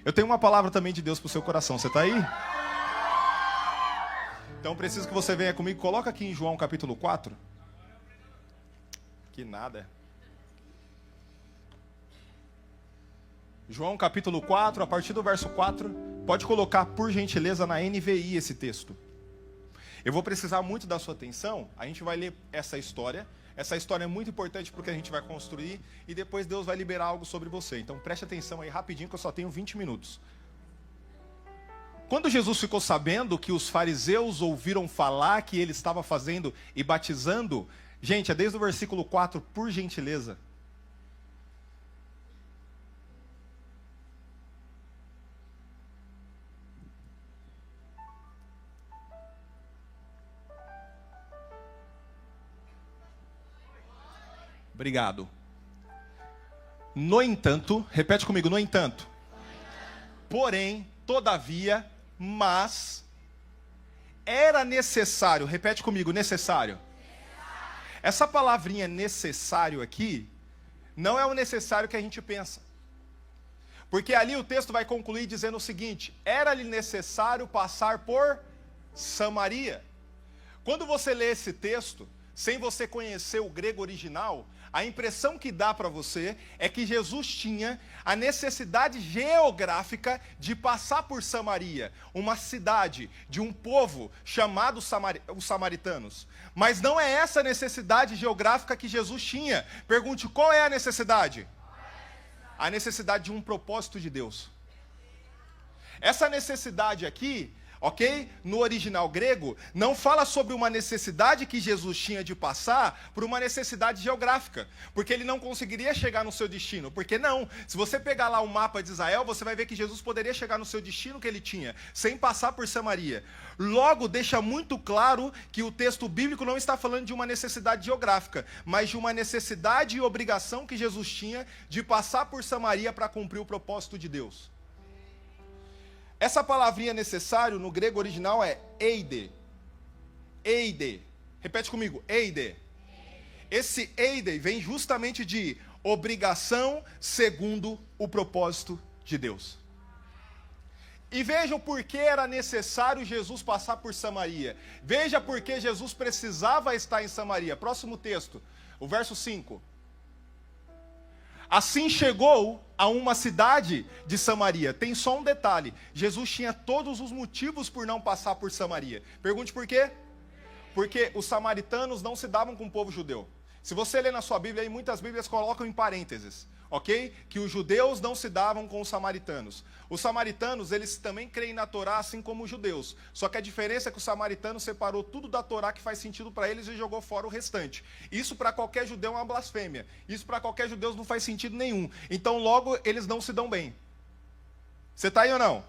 Eu tenho uma palavra também de Deus para o seu coração. Você está aí? Então preciso que você venha comigo. Coloca aqui em João capítulo 4. Que nada. João capítulo 4, a partir do verso 4. Pode colocar, por gentileza, na NVI esse texto. Eu vou precisar muito da sua atenção. A gente vai ler essa história. Essa história é muito importante porque a gente vai construir e depois Deus vai liberar algo sobre você. Então preste atenção aí rapidinho que eu só tenho 20 minutos. Quando Jesus ficou sabendo que os fariseus ouviram falar que ele estava fazendo e batizando, gente, é desde o versículo 4, por gentileza. Obrigado. No entanto, repete comigo, no entanto. Porém, todavia, mas, era necessário, repete comigo, necessário. Essa palavrinha necessário aqui, não é o necessário que a gente pensa. Porque ali o texto vai concluir dizendo o seguinte: era-lhe necessário passar por Samaria. Quando você lê esse texto, sem você conhecer o grego original, a impressão que dá para você é que Jesus tinha a necessidade geográfica de passar por Samaria, uma cidade de um povo chamado os samaritanos. Mas não é essa necessidade geográfica que Jesus tinha. Pergunte, qual é a necessidade? A necessidade de um propósito de Deus. Essa necessidade aqui, ok? No original grego, não fala sobre uma necessidade que Jesus tinha de passar por uma necessidade geográfica, porque ele não conseguiria chegar no seu destino. Porque não, se você pegar lá o mapa de Israel, você vai ver que Jesus poderia chegar no seu destino que ele tinha, sem passar por Samaria. Logo, deixa muito claro que o texto bíblico não está falando de uma necessidade geográfica, mas de uma necessidade e obrigação que Jesus tinha de passar por Samaria para cumprir o propósito de Deus. Essa palavrinha necessário no grego original é eide. Eide. Repete comigo, eide. Esse eide vem justamente de obrigação segundo o propósito de Deus. E vejam por que era necessário Jesus passar por Samaria. Veja por que Jesus precisava estar em Samaria. Próximo texto, o verso 5. Assim chegou a uma cidade de Samaria. Tem só um detalhe. Jesus tinha todos os motivos por não passar por Samaria. Pergunte por quê? Porque os samaritanos não se davam com o povo judeu. Se você ler na sua Bíblia, aí muitas Bíblias colocam em parênteses, ok? Que os judeus não se davam com os samaritanos. Os samaritanos, eles também creem na Torá, assim como os judeus. Só que a diferença é que o samaritano separou tudo da Torá que faz sentido para eles e jogou fora o restante. Isso para qualquer judeu é uma blasfêmia. Isso para qualquer judeu não faz sentido nenhum. Então, logo, eles não se dão bem. Você está aí ou não?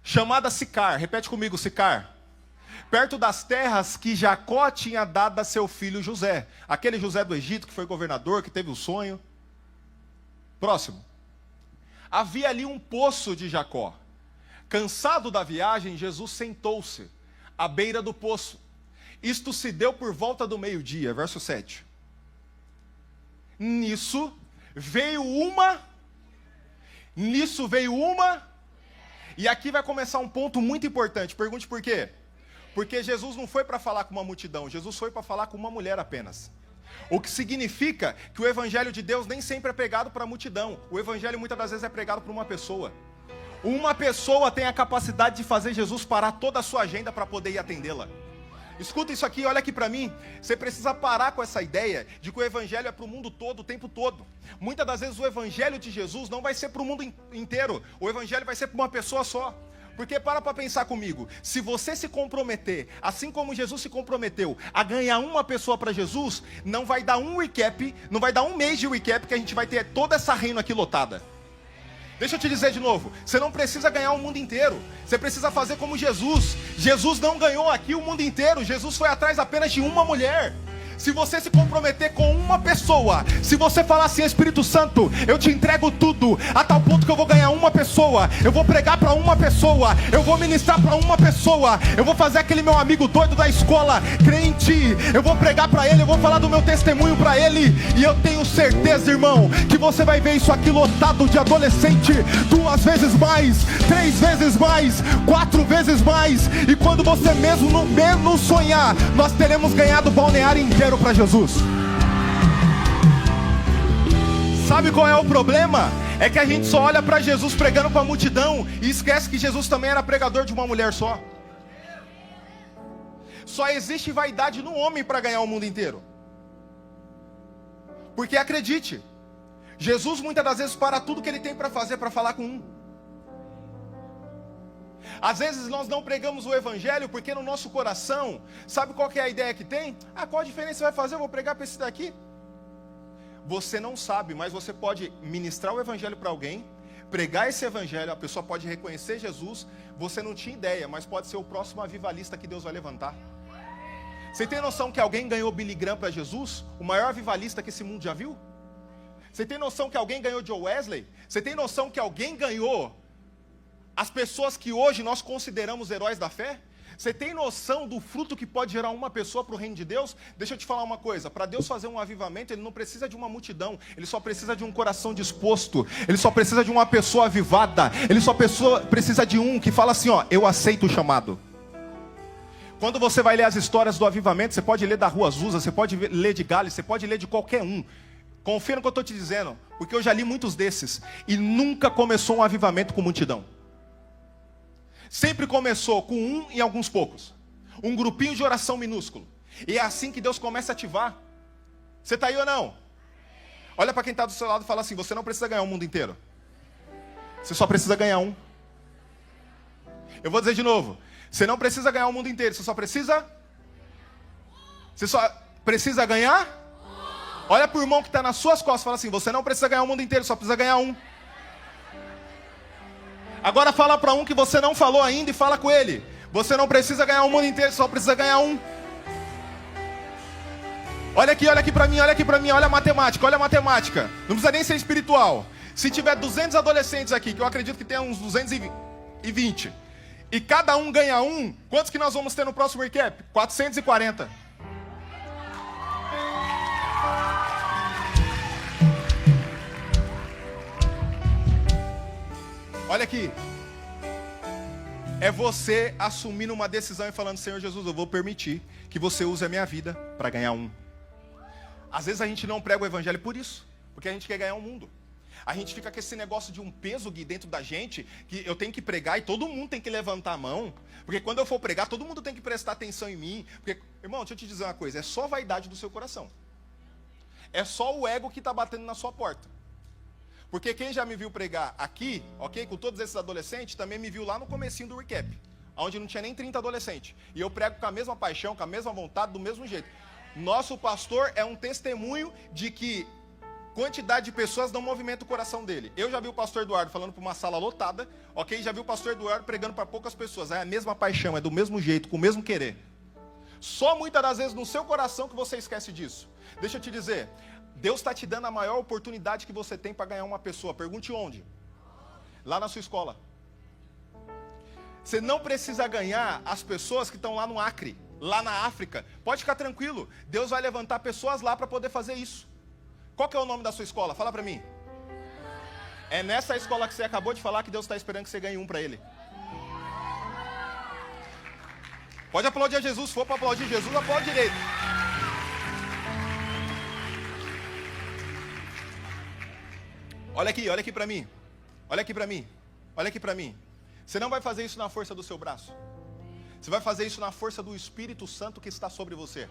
Chamada Sicar. Repete comigo, Sicar. Perto das terras que Jacó tinha dado a seu filho José. Aquele José do Egito que foi governador, que teve o sonho. Próximo. Havia ali um poço de Jacó. Cansado da viagem, Jesus sentou-se à beira do poço. Isto se deu por volta do meio-dia, verso 7. Nisso veio uma. E aqui vai começar um ponto muito importante. Pergunte por quê? Porque Jesus não foi para falar com uma multidão, Jesus foi para falar com uma mulher apenas. O que significa que o evangelho de Deus nem sempre é pregado para a multidão. O evangelho muitas das vezes é pregado por uma pessoa. Uma pessoa tem a capacidade de fazer Jesus parar toda a sua agenda para poder ir atendê-la. Escuta isso aqui, olha aqui para mim. Você precisa parar com essa ideia de que o evangelho é para o mundo todo, o tempo todo. Muitas das vezes o evangelho de Jesus não vai ser para o mundo inteiro. O evangelho vai ser para uma pessoa só. Porque para pensar comigo, se você se comprometer, assim como Jesus se comprometeu, a ganhar uma pessoa para Jesus, não vai dar um recap, não vai dar um mês de recap que a gente vai ter toda essa reino aqui lotada. Deixa eu te dizer de novo, você não precisa ganhar o mundo inteiro, você precisa fazer como Jesus. Jesus não ganhou aqui o mundo inteiro, Jesus foi atrás apenas de uma mulher. Se você se comprometer com uma pessoa, se você falar assim: Espírito Santo, eu te entrego tudo, a tal ponto que eu vou ganhar uma pessoa, eu vou pregar para uma pessoa, eu vou ministrar para uma pessoa, eu vou fazer aquele meu amigo doido da escola crer em ti, eu vou pregar para ele, eu vou falar do meu testemunho para ele, e eu tenho certeza, irmão, que você vai ver isso aqui lotado de adolescente, 2 vezes mais, 3 vezes mais, 4 vezes mais, e quando você mesmo no menos sonhar, nós teremos ganhado o balneário inteiro para Jesus. Sabe qual é o problema? É que a gente só olha para Jesus pregando para a multidão e esquece que Jesus também era pregador de uma mulher só. Só existe vaidade no homem para ganhar o mundo inteiro. Porque acredite, Jesus muitas das vezes para tudo que ele tem para fazer para falar com um. Às vezes nós não pregamos o evangelho porque no nosso coração, sabe qual que é a ideia que tem? Qual a diferença vai fazer? Eu vou pregar para esse daqui. Você não sabe, mas você pode ministrar o evangelho para alguém, pregar esse evangelho, a pessoa pode reconhecer Jesus, você não tinha ideia, mas pode ser o próximo avivalista que Deus vai levantar. Você tem noção que alguém ganhou Billy Graham para Jesus? O maior avivalista que esse mundo já viu? Você tem noção que alguém ganhou Joe Wesley? Você tem noção que alguém ganhou as pessoas que hoje nós consideramos heróis da fé? Você tem noção do fruto que pode gerar uma pessoa para o reino de Deus? Deixa eu te falar uma coisa, para Deus fazer um avivamento, Ele não precisa de uma multidão, Ele só precisa de um coração disposto, Ele só precisa de uma pessoa avivada, Ele só precisa de um que fala assim, eu aceito o chamado. Quando você vai ler as histórias do avivamento, você pode ler da Rua Azusa, você pode ler de Gales, você pode ler de qualquer um. Confia no que eu estou te dizendo, porque eu já li muitos desses, e nunca começou um avivamento com multidão. Sempre começou com um e alguns poucos. Um grupinho de oração minúsculo. E é assim que Deus começa a ativar. Você está aí ou não? Olha para quem está do seu lado e fala assim: você não precisa ganhar o mundo inteiro. Você só precisa ganhar um. Eu vou dizer de novo. Você não precisa ganhar o mundo inteiro. Você só precisa ganhar? Olha para o irmão que está nas suas costas e fala assim: você não precisa ganhar o mundo inteiro, só precisa ganhar um. Agora fala para um que você não falou ainda e fala com ele: você não precisa ganhar o mundo inteiro, só precisa ganhar um. Olha aqui para mim, olha a matemática, não precisa nem ser espiritual. Se tiver 200 adolescentes aqui, que eu acredito que tem uns 220, e cada um ganha um, quantos que nós vamos ter no próximo recap? 440. Olha aqui, é você assumindo uma decisão e falando: Senhor Jesus, eu vou permitir que você use a minha vida para ganhar um. Às vezes a gente não prega o evangelho por isso, porque a gente quer ganhar o mundo. A gente fica com esse negócio de um peso, Gui, dentro da gente, que eu tenho que pregar e todo mundo tem que levantar a mão, porque quando eu for pregar, todo mundo tem que prestar atenção em mim. Porque, irmão, deixa eu te dizer uma coisa, é só vaidade do seu coração. É só o ego que está batendo na sua porta. Porque quem já me viu pregar aqui, ok, com todos esses adolescentes, também me viu lá no comecinho do recap, onde não tinha nem 30 adolescentes. E eu prego com a mesma paixão, com a mesma vontade, do mesmo jeito. Nosso pastor é um testemunho de que quantidade de pessoas não movimenta o coração dele. Eu já vi o pastor Eduardo falando para uma sala lotada, ok? Já vi o pastor Eduardo pregando para poucas pessoas. É a mesma paixão, é do mesmo jeito, com o mesmo querer. Só muitas das vezes no seu coração que você esquece disso. Deixa eu te dizer, Deus está te dando a maior oportunidade que você tem para ganhar uma pessoa. Pergunte onde? Lá na sua escola. Você não precisa ganhar as pessoas que estão lá no Acre, lá na África. Pode ficar tranquilo. Deus vai levantar pessoas lá para poder fazer isso. Qual que é o nome da sua escola? Fala para mim. É nessa escola que você acabou de falar que Deus está esperando que você ganhe um para Ele. Pode aplaudir a Jesus. Se for para aplaudir Jesus, aplaude direito. Olha aqui para mim. Olha aqui para mim. Você não vai fazer isso na força do seu braço. Você vai fazer isso na força do Espírito Santo que está sobre você.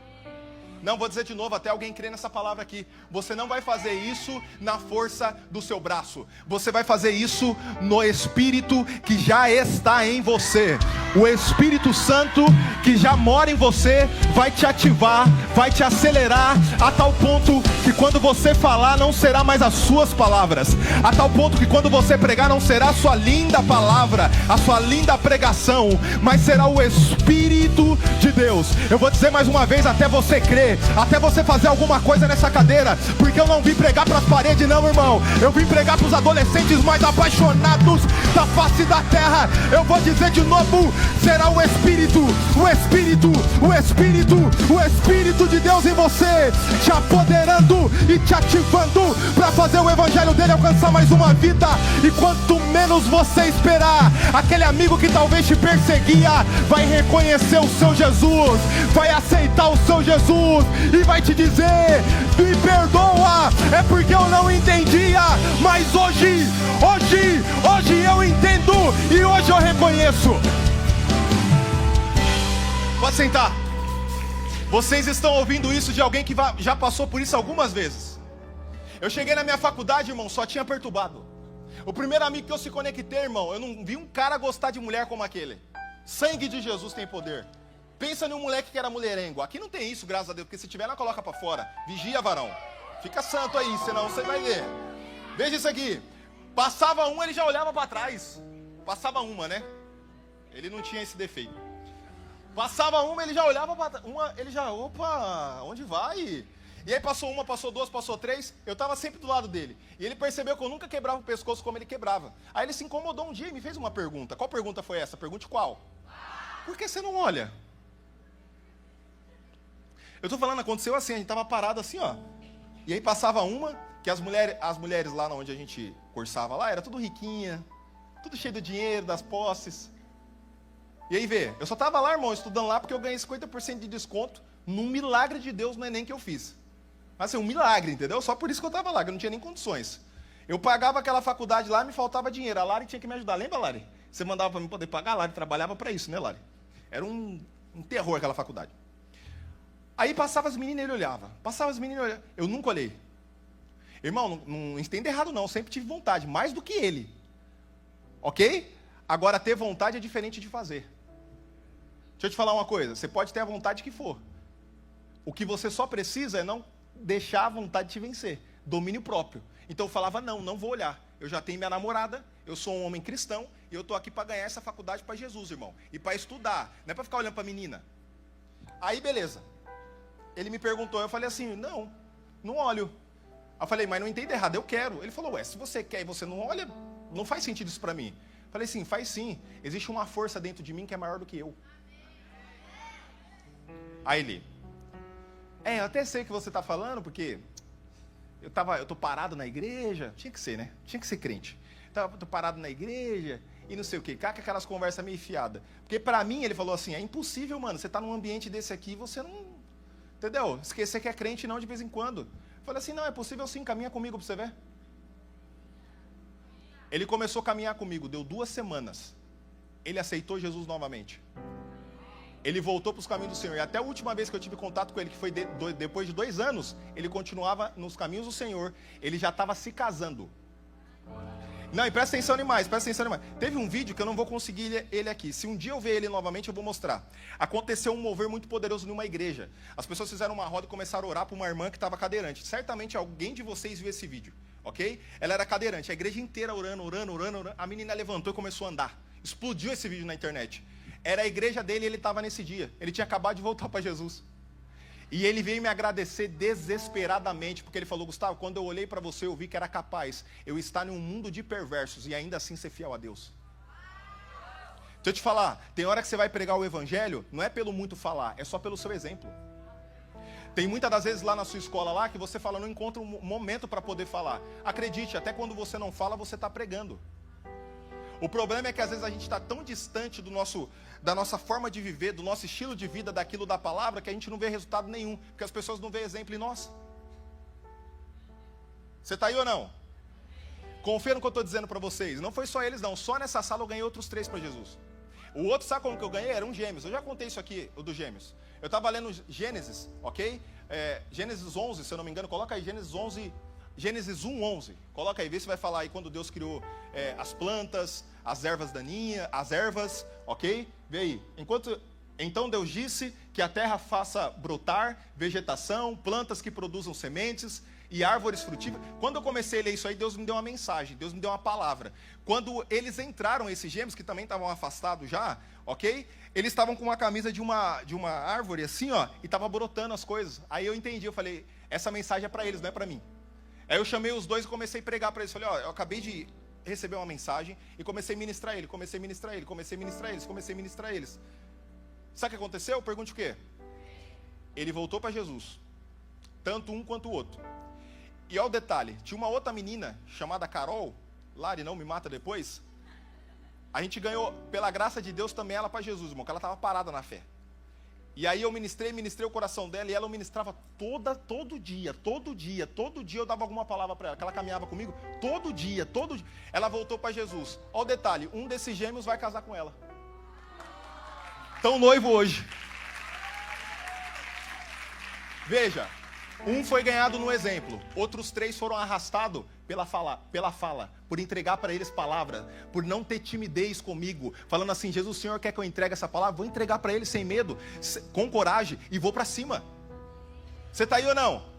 Não, vou dizer de novo, até alguém crer nessa palavra aqui. Você não vai fazer isso na força do seu braço. Você vai fazer isso no Espírito que já está em você. O Espírito Santo que já mora em você vai te ativar, vai te acelerar a tal ponto que quando você falar não será mais as suas palavras. A tal ponto que quando você pregar não será a sua linda palavra, a sua linda pregação, mas será o Espírito de Deus. Eu vou dizer mais uma vez até você crer. você, até você fazer alguma coisa nessa cadeira, porque eu não vim pregar para as paredes não, irmão. Eu vim pregar para os adolescentes mais apaixonados da face da terra. Eu vou dizer de novo, será o Espírito, o Espírito, o Espírito, o Espírito de Deus em você, te apoderando e te ativando para fazer o evangelho dele alcançar mais uma vida. E quanto menos você esperar, aquele amigo que talvez te perseguia vai reconhecer o seu Jesus, vai aceitar o seu Jesus e vai te dizer: me perdoa, é porque eu não entendia, mas hoje eu entendo e hoje eu reconheço. Pode sentar. Vocês estão ouvindo isso de alguém que já passou por isso algumas vezes. Eu cheguei na minha faculdade, irmão, só tinha perturbado. O primeiro amigo que eu se conectei, irmão, eu não vi um cara gostar de mulher como aquele. Sangue de Jesus tem poder. Pensa num moleque que era mulherengo. Aqui não tem isso, graças a Deus, porque se tiver, não coloca pra fora. Vigia, varão. Fica santo aí, senão você vai ver. Veja isso aqui. Passava um, ele já olhava pra trás. Passava uma, né? Ele não tinha esse defeito. Passava uma, ele já olhava pra uma, ele já, opa, onde vai? E aí passou uma, passou duas, passou três, eu estava sempre do lado dele. E ele percebeu que eu nunca quebrava o pescoço como ele quebrava. Aí ele se incomodou um dia e me fez uma pergunta. Qual pergunta foi essa? Pergunte qual? Por que você não olha? Eu estou falando, aconteceu assim, a gente estava parado assim, ó. E aí passava uma, que as mulheres lá onde a gente cursava lá, era tudo riquinha, tudo cheio de dinheiro, das posses. E aí vê, eu só estava lá, irmão, estudando lá porque eu ganhei 50% de desconto num milagre de Deus no Enem que eu fiz. Mas assim, um milagre, entendeu? Só por isso que eu estava lá, que eu não tinha nem condições. Eu pagava aquela faculdade lá, me faltava dinheiro. A Lari tinha que me ajudar. Lembra, Lari? Você mandava para mim poder pagar, a Lari trabalhava para isso, né, Lari? Era um terror aquela faculdade. Aí passava as meninas e ele olhava. Passava as meninas e olhava. Eu nunca olhei. Irmão, não entenda errado não, eu sempre tive vontade, mais do que ele. Ok? Agora, ter vontade é diferente de fazer. Deixa eu te falar uma coisa, você pode ter a vontade que for. O que você só precisa é não deixar a vontade te vencer. Domínio próprio. Então eu falava, não vou olhar. Eu já tenho minha namorada, eu sou um homem cristão, e eu estou aqui para ganhar essa faculdade para Jesus, irmão. E para estudar, não é para ficar olhando para a menina. Aí, beleza. Ele me perguntou, eu falei assim, não olho. Aí eu falei, mas não entenda errado, eu quero. Ele falou, se você quer e você não olha, não faz sentido isso para mim. Eu falei, sim, faz sim. Existe uma força dentro de mim que é maior do que eu. Aí ele, eu até sei o que você está falando, porque eu tô parado na igreja, tinha que ser, né? Tinha que ser crente. Tô parado na igreja e não sei o quê, caca aquelas conversas meio fiadas. Porque para mim, ele falou assim, é impossível, mano, você tá num ambiente desse aqui, você não, entendeu? Esquecer que é crente não de vez em quando. Eu falei assim, não, é possível sim, caminha comigo para você ver. Ele começou a caminhar comigo, deu 2 semanas. Ele aceitou Jesus novamente. Ele voltou para os caminhos do Senhor. E até a última vez que eu tive contato com ele, que foi depois de 2 anos, ele continuava nos caminhos do Senhor. Ele já estava se casando. Não, e presta atenção demais, Teve um vídeo que eu não vou conseguir ele aqui. Se um dia eu ver ele novamente, eu vou mostrar. Aconteceu um mover muito poderoso numa igreja. As pessoas fizeram uma roda e começaram a orar para uma irmã que estava cadeirante. Certamente alguém de vocês viu esse vídeo, ok? Ela era cadeirante, a igreja inteira orando. A menina levantou e começou a andar. Explodiu esse vídeo na internet. Era a igreja dele e ele estava nesse dia. Ele tinha acabado de voltar para Jesus. E ele veio me agradecer desesperadamente, porque ele falou, Gustavo, quando eu olhei para você, eu vi que era capaz eu estar em um mundo de perversos e ainda assim ser fiel a Deus. Deixa eu te falar, tem hora que você vai pregar o evangelho, não é pelo muito falar, é só pelo seu exemplo. Tem muitas das vezes lá na sua escola lá, que você fala, não encontra um momento para poder falar. Acredite, até quando você não fala, você está pregando. O problema é que às vezes a gente está tão distante da nossa forma de viver, do nosso estilo de vida, daquilo da palavra, que a gente não vê resultado nenhum, porque as pessoas não veem exemplo em nós. Você está aí ou não? Confia no que eu estou dizendo para vocês. Não foi só eles não, só nessa sala eu ganhei outros 3 para Jesus. O outro, sabe como que eu ganhei? Eram gêmeos. Eu já contei isso aqui, o dos gêmeos. Eu estava lendo Gênesis, ok? Gênesis 11, se eu não me engano, coloca aí Gênesis 11... Gênesis 1:11, coloca aí, vê se vai falar aí quando Deus criou as plantas, as ervas daninhas, as ervas, ok? Vê aí, então Deus disse que a terra faça brotar vegetação, plantas que produzam sementes, e árvores frutíferas. Quando eu comecei a ler isso aí, Deus me deu uma mensagem, Deus me deu uma palavra. Quando eles entraram, esses gêmeos, que também estavam afastados já, ok? Eles estavam com uma camisa de uma árvore assim, ó, e estava brotando as coisas. Aí eu entendi, eu falei, essa mensagem é para eles, não é para mim. Aí eu chamei os dois e comecei a pregar para eles. Falei, ó, eu acabei de receber uma mensagem e comecei a ministrar eles. Sabe o que aconteceu? Pergunte o quê? Ele voltou para Jesus. Tanto um quanto o outro. E olha o detalhe, tinha uma outra menina chamada Carol, Lari, não me mata depois. A gente ganhou, pela graça de Deus, também ela para Jesus, irmão, que ela estava parada na fé. E aí eu ministrei o coração dela, e ela ministrava todo dia eu dava alguma palavra para ela, que ela caminhava comigo, todo dia. Ela voltou para Jesus. Olha o detalhe, um desses gêmeos vai casar com ela. Estão noivo hoje. Veja, um foi ganhado no exemplo, outros 3 foram arrastados pela fala, por entregar para eles palavra, por não ter timidez comigo, falando assim, Jesus, o Senhor quer que eu entregue essa palavra? Vou entregar para eles sem medo, com coragem, e vou para cima. Você está aí ou não?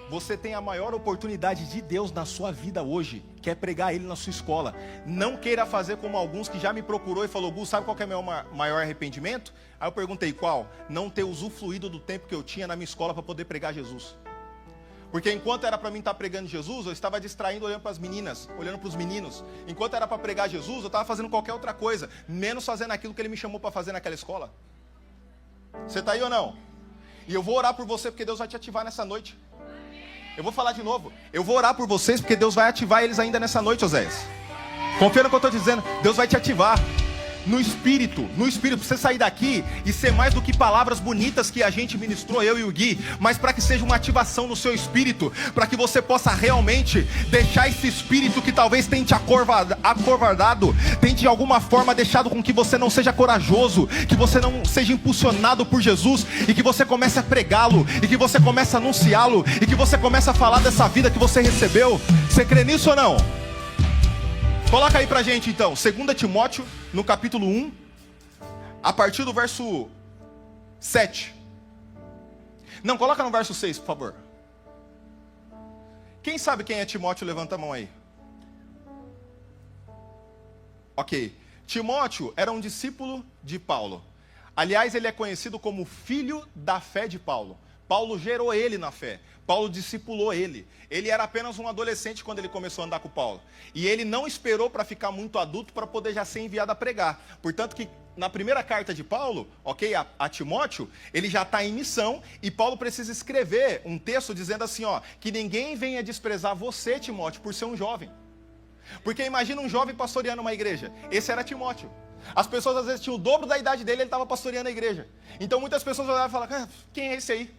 Você tem a maior oportunidade de Deus na sua vida hoje, que é pregar Ele na sua escola. Não queira fazer como alguns que já me procurou e falou, Gu, sabe qual que é o meu maior arrependimento? Aí eu perguntei, qual? Não ter usufruído do tempo que eu tinha na minha escola para poder pregar Jesus. Porque enquanto era para mim estar pregando Jesus, eu estava distraindo, olhando para as meninas, olhando para os meninos. Enquanto era para pregar Jesus, eu estava fazendo qualquer outra coisa, menos fazendo aquilo que Ele me chamou para fazer naquela escola. Você está aí ou não? E eu vou orar por você, porque Deus vai te ativar nessa noite. Eu vou falar de novo. Eu vou orar por vocês, porque Deus vai ativar eles ainda nessa noite, Oséias. Confia no que eu estou dizendo. Deus vai te ativar. No espírito, para você sair daqui e ser mais do que palavras bonitas que a gente ministrou, eu e o Gui, mas para que seja uma ativação no seu espírito, para que você possa realmente deixar esse espírito que talvez tenha te acovardado, tenha de alguma forma deixado com que você não seja corajoso, que você não seja impulsionado por Jesus, e que você comece a pregá-lo, e que você comece a anunciá-lo, e que você comece a falar dessa vida que você recebeu. Você crê nisso ou não? Coloca aí pra gente então, 2 Timóteo, no capítulo 1, a partir do verso 7. Não, coloca no verso 6, por favor. Quem sabe quem é Timóteo, levanta a mão aí. Ok, Timóteo era um discípulo de Paulo. Aliás, ele é conhecido como filho da fé de Paulo. Paulo gerou ele na fé. Paulo discipulou ele. Ele era apenas um adolescente quando ele começou a andar com Paulo. E ele não esperou para ficar muito adulto para poder já ser enviado a pregar. Portanto que na primeira carta de Paulo, ok, a Timóteo, ele já está em missão, e Paulo precisa escrever um texto dizendo assim, ó, que ninguém venha desprezar você, Timóteo, por ser um jovem. Porque imagina um jovem pastoreando uma igreja. Esse era Timóteo. As pessoas às vezes tinham o dobro da idade dele, ele estava pastoreando a igreja. Então muitas pessoas olhavam e falavam, quem é esse aí?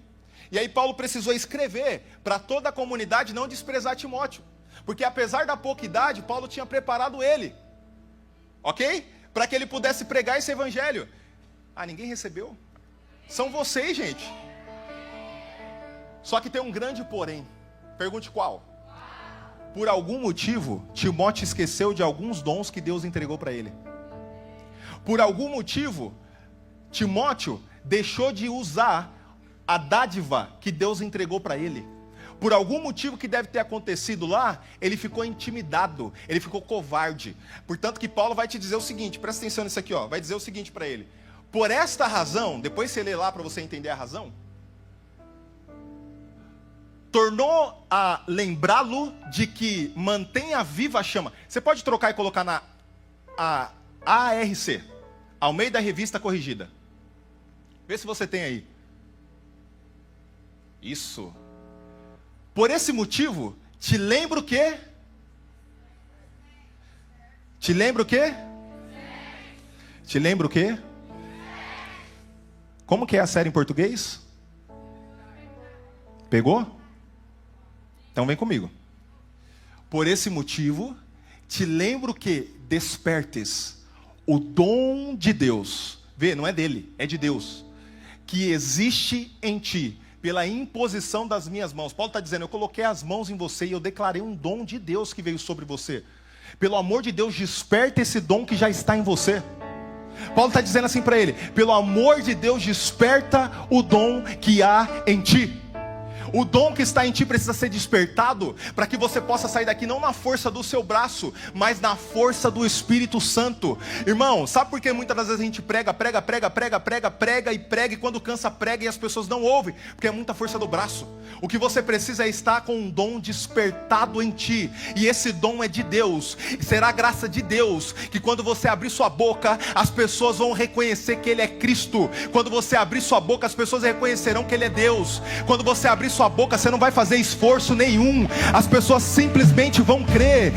E aí Paulo precisou escrever para toda a comunidade não desprezar Timóteo. Porque apesar da pouca idade, Paulo tinha preparado ele. Ok? Para que ele pudesse pregar esse evangelho. Ah, ninguém recebeu? São vocês, gente. Só que tem um grande porém. Pergunte qual? Por algum motivo, Timóteo esqueceu de alguns dons que Deus entregou para ele. Por algum motivo, Timóteo deixou de usar a dádiva que Deus entregou para ele. Por algum motivo que deve ter acontecido lá, ele ficou intimidado, ele ficou covarde. Portanto que Paulo vai te dizer o seguinte, presta atenção nisso aqui, ó, vai dizer o seguinte para ele. Por esta razão, depois você lê lá para você entender a razão, tornou a lembrá-lo de que mantenha viva a chama. Você pode trocar e colocar na ARC, Almeida Revista Corrigida. Vê se você tem aí. Isso. Por esse motivo, te lembro que... Te lembro o quê? Te lembro o quê? Como que é a série em português? Pegou? Então vem comigo. Por esse motivo, te lembro que despertes o dom de Deus. Vê, não é dele, é de Deus. Que existe em ti, pela imposição das minhas mãos. Paulo está dizendo, eu coloquei as mãos em você e eu declarei um dom de Deus que veio sobre você. Pelo amor de Deus, desperta esse dom que já está em você. Paulo está dizendo assim para ele, pelo amor de Deus, desperta o dom que há em ti. O dom que está em ti precisa ser despertado para que você possa sair daqui não na força do seu braço, mas na força do Espírito Santo. Irmão, sabe por que muitas das vezes a gente prega e quando cansa prega e as pessoas não ouvem? Porque é muita força do braço. O que você precisa é estar com um dom despertado em ti, e esse dom é de Deus. Será a graça de Deus que quando você abrir sua boca, as pessoas vão reconhecer que Ele é Cristo. Quando você abrir sua boca, as pessoas reconhecerão que Ele é Deus. Quando você abrir sua boca, você não vai fazer esforço nenhum, as pessoas simplesmente vão crer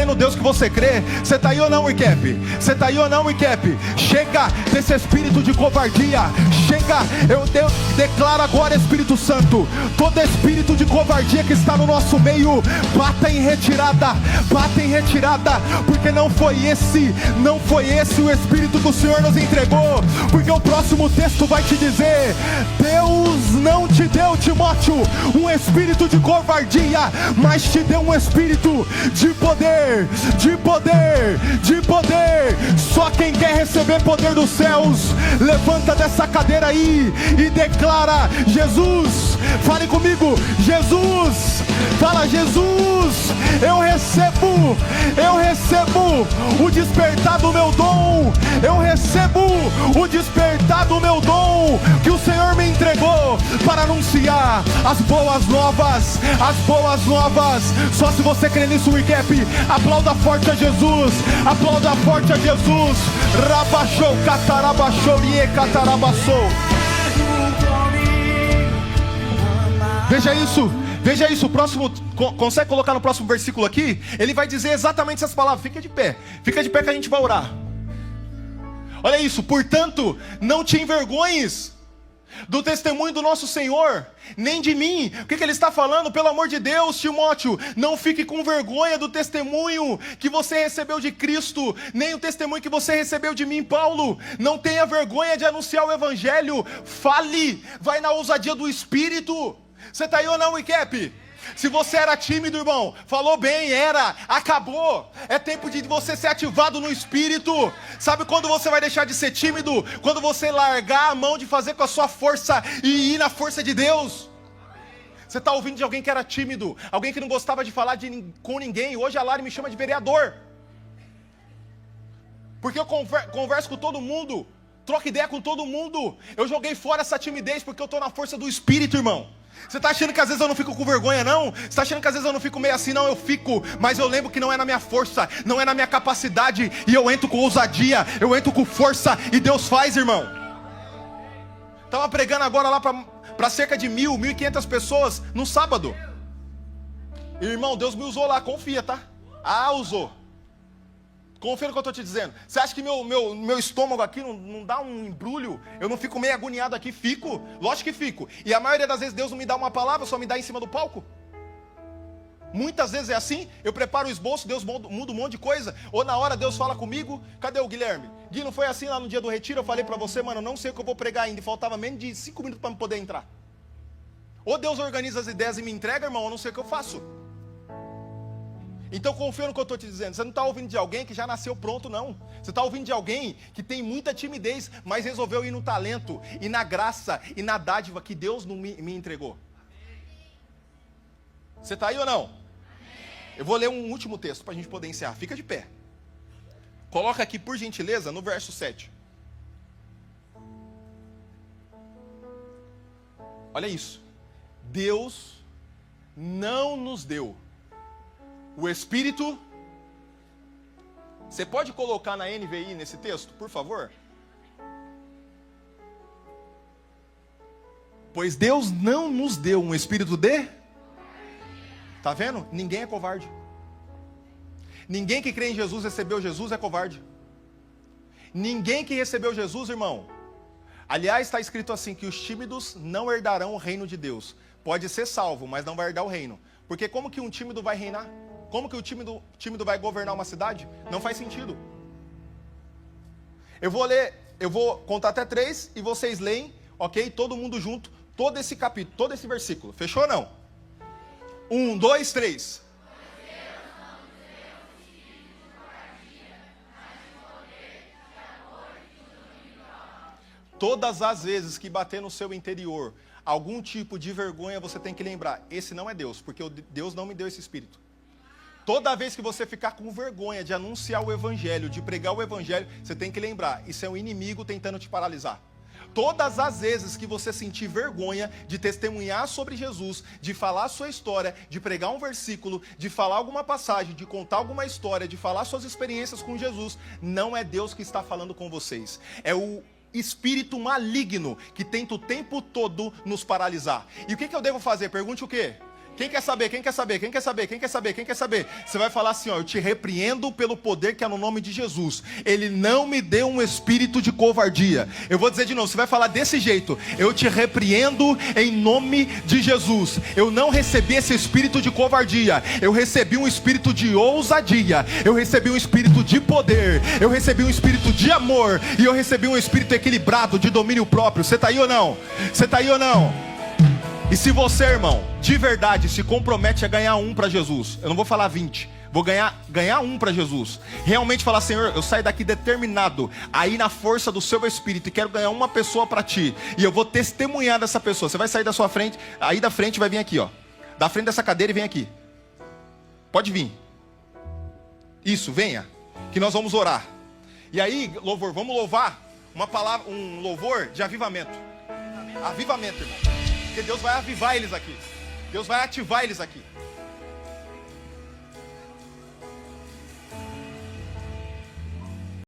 no Deus que você crê. Você está aí ou não, Recap? Você está aí ou não, Recap? Chega desse espírito de covardia, chega, eu declaro agora, Espírito Santo, todo espírito de covardia que está no nosso meio, bata em retirada, porque não foi esse o espírito que o Senhor nos entregou, porque o próximo texto vai te dizer: Deus não te deu, Timóteo, um espírito de covardia, mas te deu um espírito de poder. Só quem quer receber poder dos céus, levanta dessa cadeira aí e declara: Jesus, fale comigo, Jesus, fala: Jesus, eu recebo o despertar do meu dom, eu recebo o despertar do meu dom que o Senhor me entregou para anunciar as boas novas. Só se você crê nisso, Recap, aplauda forte a Jesus, Rabachou, catarabachou, rie, catarabaçou. Veja isso, o próximo, consegue colocar no próximo versículo aqui? Ele vai dizer exatamente essas palavras. Fica de pé que a gente vai orar. Olha isso: portanto, não te envergonhes do testemunho do nosso Senhor, nem de mim. O que ele está falando? Pelo amor de Deus, Timóteo, não fique com vergonha do testemunho que você recebeu de Cristo, nem o testemunho que você recebeu de mim, Paulo. Não tenha vergonha de anunciar o Evangelho. Fale, vai na ousadia do Espírito. Você está aí ou não, Recap? Se você era tímido, irmão, falou bem, acabou. É tempo de você ser ativado no Espírito. Sabe quando você vai deixar de ser tímido? Quando você largar a mão de fazer com a sua força e ir na força de Deus. Você está ouvindo de alguém que era tímido, alguém que não gostava de falar com ninguém. Hoje a Lari me chama de vereador, porque eu converso com todo mundo, troco ideia com todo mundo. Eu joguei fora essa timidez porque eu estou na força do Espírito, irmão. Você está achando que às vezes eu não fico com vergonha, não? Você está achando que às vezes eu não fico meio assim? Não, eu fico, mas eu lembro que não é na minha força, não é na minha capacidade, e eu entro com ousadia, eu entro com força, e Deus faz, irmão. Estava pregando agora lá para cerca de 1.500 pessoas no sábado. Irmão, Deus me usou lá, confia, tá? Usou. Confia no que eu estou te dizendo. Você acha que meu estômago aqui não dá um embrulho? Eu não fico meio agoniado aqui? Fico, lógico que fico. E a maioria das vezes Deus não me dá uma palavra, só me dá em cima do palco. Muitas vezes é assim, eu preparo o esboço, Deus muda um monte de coisa. Ou na hora Deus fala comigo: cadê o Guilherme? Gui, não foi assim lá no dia do retiro? Eu falei para você, mano, não sei o que eu vou pregar ainda. E faltava menos de 5 minutos para me poder entrar. Ou Deus organiza as ideias e me entrega, irmão, eu não sei o que eu faço. Então confia no que eu estou te dizendo. Você não está ouvindo de alguém que já nasceu pronto, não. Você está ouvindo de alguém que tem muita timidez, mas resolveu ir no talento, e na graça, e na dádiva que Deus me entregou. Você está aí ou não? Eu vou ler um último texto para a gente poder encerrar. Fica de pé. Coloca aqui, por gentileza, no verso 7. Olha isso. Deus não nos deu o Espírito. Você pode colocar na NVI nesse texto, por favor? Pois Deus não nos deu um espírito de... Tá vendo? Ninguém é covarde. Ninguém que crê em Jesus, recebeu Jesus, é covarde. Ninguém que recebeu Jesus, irmão. Aliás, está escrito assim, que os tímidos não herdarão o reino de Deus. Pode ser salvo, mas não vai herdar o reino. Porque como que um tímido vai reinar? Como que o tímido vai governar uma cidade? Não faz sentido. Eu vou contar até 3 e vocês leem, ok? Todo mundo junto, todo esse capítulo, todo esse versículo. Fechou ou não? 1, 2, 3. Todas as vezes que bater no seu interior algum tipo de vergonha, você tem que lembrar, esse não é Deus, porque Deus não me deu esse espírito. Toda vez que você ficar com vergonha de anunciar o evangelho, de pregar o evangelho, você tem que lembrar, isso é um inimigo tentando te paralisar. Todas as vezes que você sentir vergonha de testemunhar sobre Jesus, de falar a sua história, de pregar um versículo, de falar alguma passagem, de contar alguma história, de falar suas experiências com Jesus, não é Deus que está falando com vocês. É o espírito maligno que tenta o tempo todo nos paralisar. E o que eu devo fazer? Pergunte o quê? Quem quer saber? Quem quer saber? Quem quer saber? Quem quer saber? Quem quer saber? Você vai falar assim, ó, eu te repreendo pelo poder que é no nome de Jesus. Ele não me deu um espírito de covardia. Eu vou dizer de novo, você vai falar desse jeito. Eu te repreendo em nome de Jesus. Eu não recebi esse espírito de covardia. Eu recebi um espírito de ousadia. Eu recebi um espírito de poder. Eu recebi um espírito de amor. E eu recebi um espírito equilibrado de domínio próprio. Você está aí ou não? Você está aí ou não? E se você, irmão, de verdade se compromete a ganhar um para Jesus, eu não vou falar 20, vou ganhar um para Jesus, realmente falar, Senhor, eu saio daqui determinado a ir na força do seu espírito e quero ganhar uma pessoa para ti, e eu vou testemunhar dessa pessoa. Você vai sair da sua frente, aí da frente vai vir aqui, ó, da frente dessa cadeira e vem aqui, pode vir, isso, venha, que nós vamos orar. E aí, louvor, vamos louvar uma palavra, um louvor de avivamento, irmão, porque Deus vai avivar eles aqui. Deus vai ativar eles aqui.